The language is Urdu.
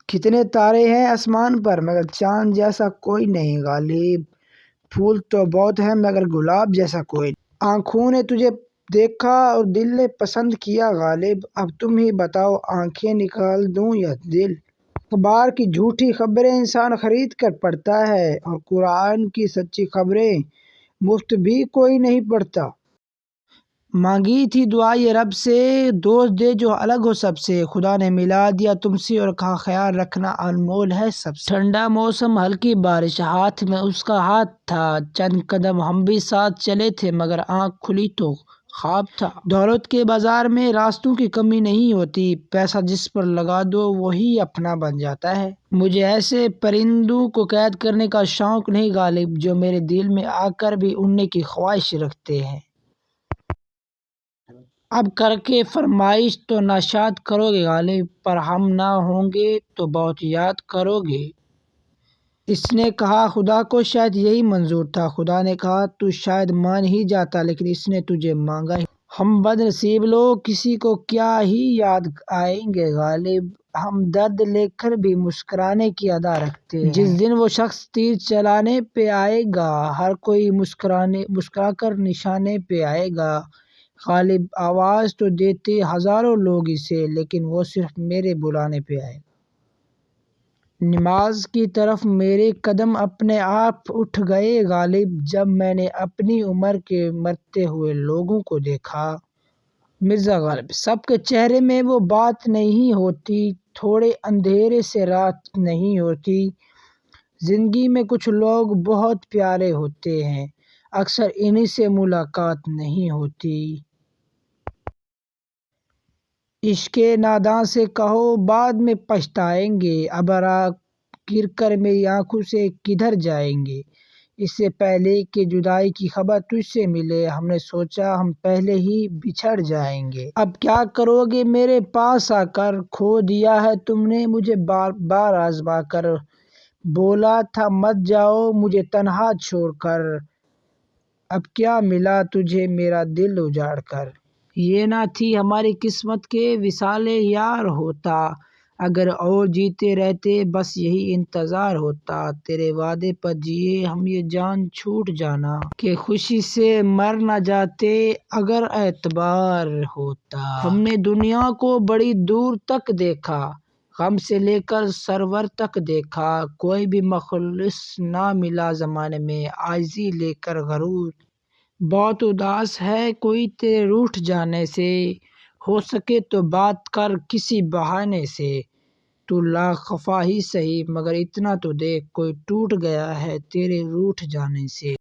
کتنے تارے ہیں آسمان پر مگر چاند جیسا کوئی نہیں غالب، پھول تو بہت ہیں مگر گلاب جیسا کوئی نہیں۔ آنکھوں نے تجھے دیکھا اور دل نے پسند کیا غالب، اب تم ہی بتاؤ آنکھیں نکال دوں یا دل۔ اخبار کی جھوٹی خبریں انسان خرید کر پڑھتا ہے، اور قرآن کی سچی خبریں مفت بھی کوئی نہیں پڑھتا۔ مانگی تھی دعا یہ رب سے، دوست دے جو الگ ہو سب سے، خدا نے ملا دیا تم سے اور کہا خیال رکھنا انمول ہے سب سے۔ ٹھنڈا موسم ہلکی بارش، ہاتھ میں اس کا ہاتھ تھا، چند قدم ہم بھی ساتھ چلے تھے مگر آنکھ کھلی تو خواب تھا۔ دولت کے بازار میں راستوں کی کمی نہیں ہوتی، پیسہ جس پر لگا دو وہی اپنا بن جاتا ہے۔ مجھے ایسے پرندوں کو قید کرنے کا شوق نہیں غالب، جو میرے دل میں آ کر بھی اڑنے کی خواہش رکھتے ہیں۔ اب کر کے فرمائش تو ناشاد کرو گے غالب، پر ہم نہ ہوں گے تو بہت یاد کرو گے۔ اس نے کہا خدا کو شاید یہی منظور تھا، خدا نے کہا تو شاید مان ہی جاتا، لیکن اس نے تجھے مانگا ہی۔ ہم بد نصیب لوگ کسی کو کیا ہی یاد آئیں گے غالب، ہم درد لے کر بھی مسکرانے کی ادا رکھتے ہیں۔ جس دن وہ شخص تیر چلانے پہ آئے گا، ہر کوئی مسکرا کر نشانے پہ آئے گا۔ غالب آواز تو دیتے ہزاروں لوگ اسے، لیکن وہ صرف میرے بلانے پہ آئے گا۔ نماز کی طرف میرے قدم اپنے آپ اٹھ گئے غالب، جب میں نے اپنی عمر کے مرتے ہوئے لوگوں کو دیکھا۔ مرزا غالب۔ سب کے چہرے میں وہ بات نہیں ہوتی، تھوڑے اندھیرے سے رات نہیں ہوتی۔ زندگی میں کچھ لوگ بہت پیارے ہوتے ہیں، اکثر انہی سے ملاقات نہیں ہوتی۔ عشق ناداں سے کہو بعد میں پچھتائیں گے، ابرا گر کر میری آنکھوں سے کدھر جائیں گے۔ اس سے پہلے کہ جدائی کی خبر تجھ سے ملے، ہم نے سوچا ہم پہلے ہی بچھڑ جائیں گے۔ اب کیا کرو گے میرے پاس آ کر، کھو دیا ہے تم نے مجھے بار بار آزما کر، بولا تھا مت جاؤ مجھے تنہا چھوڑ کر، اب کیا ملا تجھے میرا دل اجاڑ کر۔ یہ نہ تھی ہماری قسمت کہ وصال یار ہوتا، اگر اور جیتے رہتے بس یہی انتظار ہوتا، تیرے وعدے پر جیے ہم یہ جان چھوٹ جانا، کہ خوشی سے مر نہ جاتے اگر اعتبار ہوتا۔ ہم نے دنیا کو بڑی دور تک دیکھا، غم سے لے کر سرور تک دیکھا، کوئی بھی مخلص نہ ملا زمانے میں، عاجزی لے کر غرور۔ بہت اداس ہے کوئی تیرے روٹھ جانے سے، ہو سکے تو بات کر کسی بہانے سے، تو لاکھ خفا ہی سہی مگر اتنا تو دیکھ کوئی ٹوٹ گیا ہے تیرے روٹھ جانے سے۔